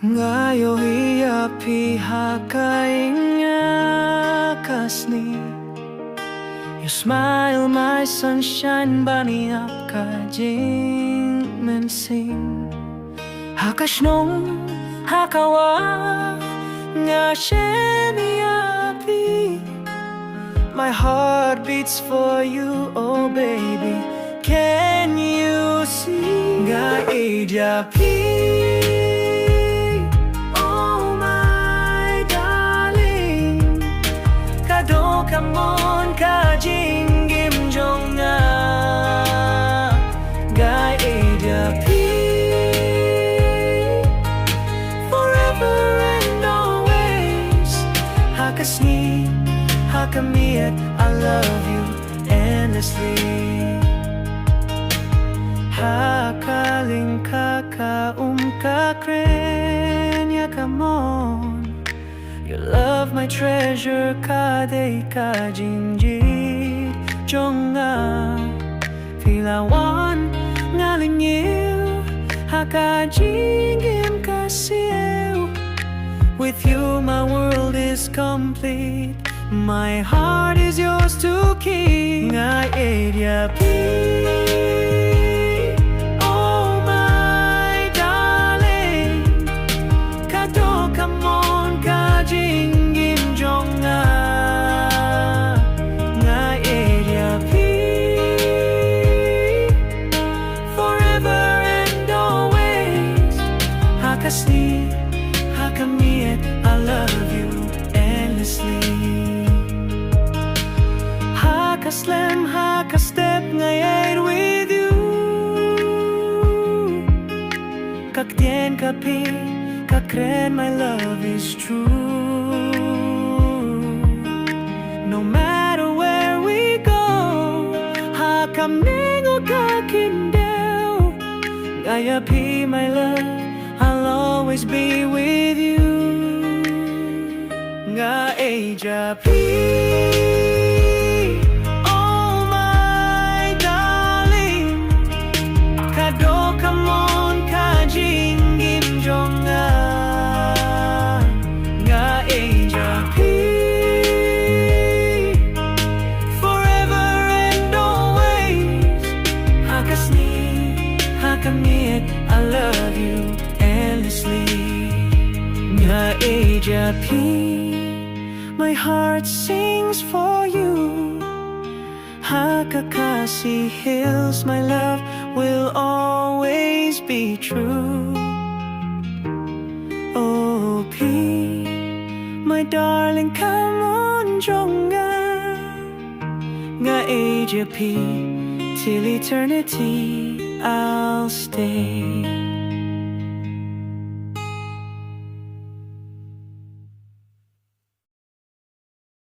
Ngayon hihapihakainga kasni. You smile, my sunshine, bunny up kajing mensing. Hakashnong hakawa nga sheniapi. My heart beats for you, oh baby. Can you see? Nga Ieid. Come on, kajing gim jonga, gai Ieid forever and always. Hakasni, hakamiet, I love you endlessly. Hakaling kakaum kakren ya come on. You love my treasure, kade kajingjit jonga. Filawan ngalingil, hakajingim kasiu. With you my world is complete. My heart is yours to keep. Nga Ieid. Oh my darling, kado come on kajingim jonga. Nga Ieid forever and always. Hakasni, hakamiet, I love you endlessly. Hakaslem, hakastep, nga Ieid with you. Kaktien kapi, kakren, my love is true. No matter where we go, hakamning o kakindel. Gayapi, my love, I'll always be with you. Nga Ieid. Oh my darling, kado come on kajingim jonga. Nga Ieid forever and always. Hakasni, hakamiet, I love you endlessly. Nga Ieid, my heart sings for you. Khasi hills, my love will always be true. Oh P, my darling, come on jonga. Nga Ieid, till eternity I'll stay.